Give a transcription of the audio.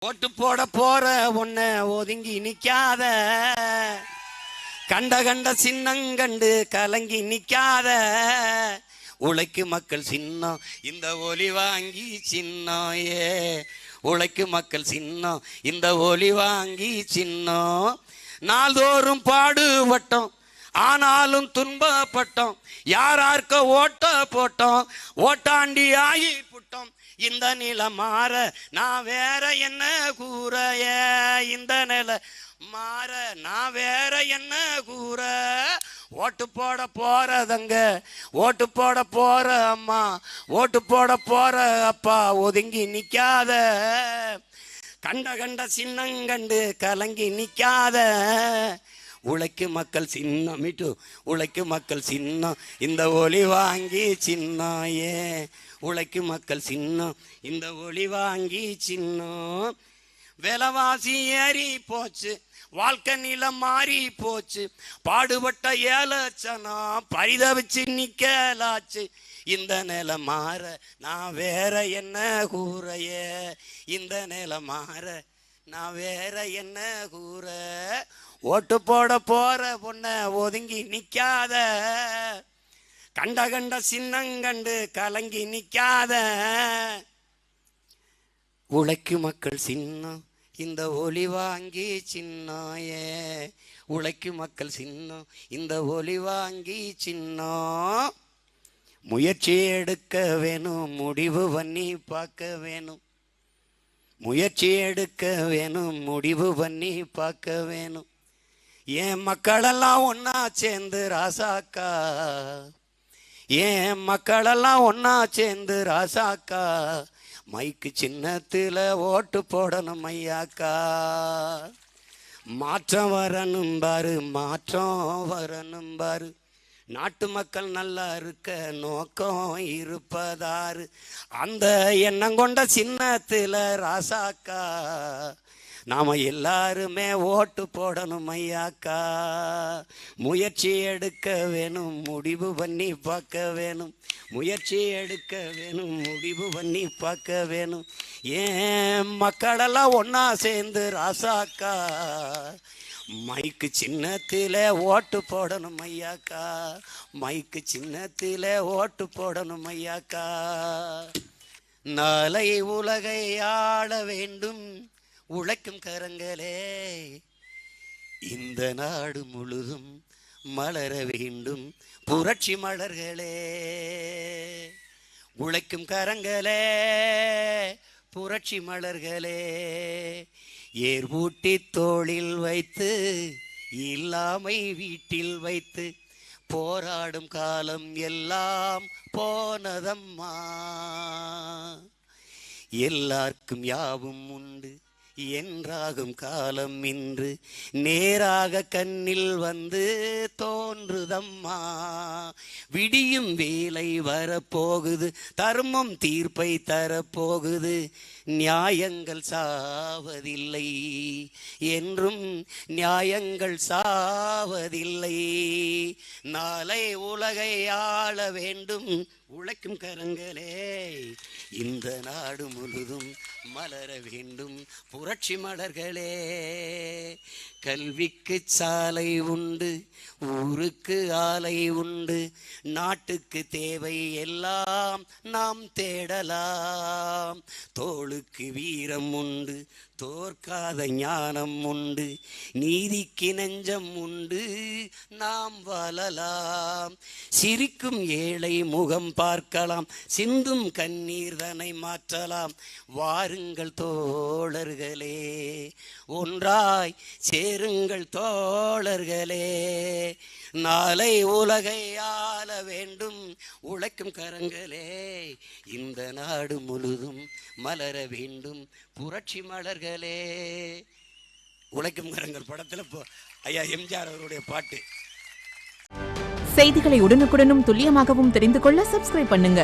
ஓட்டு போட போற உன்னை ஒதுங்கி நிக்காத, கண்ட கண்ட சின்னங்கண்டு கலங்கி நிக்காத. உழைக்கு மக்கள் சின்னம் இந்த ஒலி வாங்கி சின்னம், உழைக்கு மக்கள் சின்னம் இந்த ஒலி வாங்கி சின்னம். நாள்தோறும் பாடுபட்டோம் ஆனாலும் துன்பப்பட்டோம், யாரார்க்க ஓட்ட போட்டோம் ஓட்டாண்டி ஆகி புட்டோம். இந்த நிலை மாற நான் வேற என்ன கூறைய, இந்த நிலை மாற நான் வேற என்ன கூற. ஓட்டு போட போறதங்க, ஓட்டு போட போற அம்மா, ஓட்டு போட போற அப்பா, ஒதுங்கி நிக்காத, கண்ட கண்ட சின்னங்கண்டு கலங்கி நிக்காத. உழைக்கு மக்கள் சின்னம் மீட்டு, உழைக்கு மக்கள் சின்னம் இந்த ஒலி வாங்கி சின்னம், உழைக்கு மக்கள் சின்னம் இந்த ஒலி வாங்கி சின்னம். விலைவாசி ஏறி போச்சு, வாழ்க்கை நிலம் மாறி போச்சு, பாடுபட்ட ஏலச்சனம் பரிதவிச்சு நிக்கலாச்சு. இந்த நிலை மாற நான் வேற என்ன கூறைய, இந்த நிலை மாற நான் வேற என்ன கூற. ஓட்டு போட போற பொண்ண ஒதுங்கி நிக்காத, கண்ட கண்ட சின்னங்கண்டு கலங்கி நிக்காத. உழைக்கு மக்கள் சின்னம் இந்த ஒலி வாங்கி சின்னம், உழைக்கு மக்கள் சின்னம் இந்த ஒலி வாங்கி சின்னம். முயற்சி எடுக்க வேணும், முடிவு பண்ணி பார்க்க வேணும், முயற்சி எடுக்க வேணும், முடிவு பண்ணி பார்க்க வேணும். ஏன் மக்களெல்லாம் ஒன்னா சேர்ந்து ராசாக்கா, ஏன் மக்களெல்லாம் ஒன்னா சேர்ந்து ராசாக்கா, மைக்கு சின்னத்தில் ஓட்டு போடணும் ஐயாக்கா. மாற்றம் வரணும் பாரு, மாற்றம் வரணும் பாரு, நாட்டு மக்கள் நல்லா இருக்க நோக்கம் இருப்பதாரு. அந்த எண்ணம் கொண்ட சின்னத்தில் ராசாக்கா நாம எல்லாருமே ஓட்டு போடணும் ஐயாக்கா. முயற்சி எடுக்க வேணும், முடிவு பண்ணி பார்க்க வேணும், முயற்சி எடுக்க வேணும், முடிவு பண்ணி பார்க்க வேணும். ஏன் மக்களெல்லாம் ஒன்னா சேர்ந்து ராசாக்கா, மைக்கு சின்னத்தில் ஓட்டு போடணும் ஐயாக்கா, மைக்கு சின்னத்தில் ஓட்டு போடணும் ஐயாக்கா. நாளை உலகை ஆள வேண்டும் உழைக்கும் கரங்களே, இந்த நாடு முழுதும் மலர வேண்டும் புரட்சி மலர்களே. உழைக்கும் கரங்களே புரட்சி மலர்களே, ஏர் பூட்டி தோளில் வைத்து இல்லாமை வீட்டில் வைத்து போராடும் காலம் எல்லாம் போனதம்மா. எல்லாருக்கும் யாவும் உண்டு என்றாகும் காலம் இன்று நேராக கண்ணில் வந்து தோன்றுதம்மா. விடியும் வேலை வரப்போகுது, தர்மம் தீர்ப்பை தரப்போகுது, நியாயங்கள் சாவதில்லை என்றும் நியாயங்கள் சாவதில்லை. நாளை உலகை ஆள வேண்டும் உழைக்கும் கரங்களே, இந்த நாடு முழுதும் மலர வேண்டும் புரட்சி மலர்களே. கல்விக்கு சாலை உண்டு, ஊருக்கு ஆலை உண்டு, நாட்டுக்கு தேவை எல்லாம் நாம் தேடலாம். தோளுக்கு வீரம் உண்டு, தோற்காத ஞானம் உண்டு, நீதிக்கு நெஞ்சம் உண்டு, நாம் வாழலாம். சிரிக்கும் ஏழை முகம் பார்க்கலாம், சிந்தும் கண்ணீர் தனை மாற்றலாம். வாருங்கள் தோழர்களே, ஒன்றாய் சேருங்கள் தோழர்களே. நாளை உலகை ஆள வேண்டும் உழைக்கும் கரங்களே, இந்த நாடு முழுதும் மலர வேண்டும் புரட்சி மலர்களே. உழைக்கும் கரங்கள் படத்தில் ஐயா எம்ஜிஆர் அவருடைய பாட்டு. செய்திகளை உடனுக்குடனும் துல்லியமாகவும் தெரிந்து கொள்ள சப்ஸ்கிரைப் பண்ணுங்க.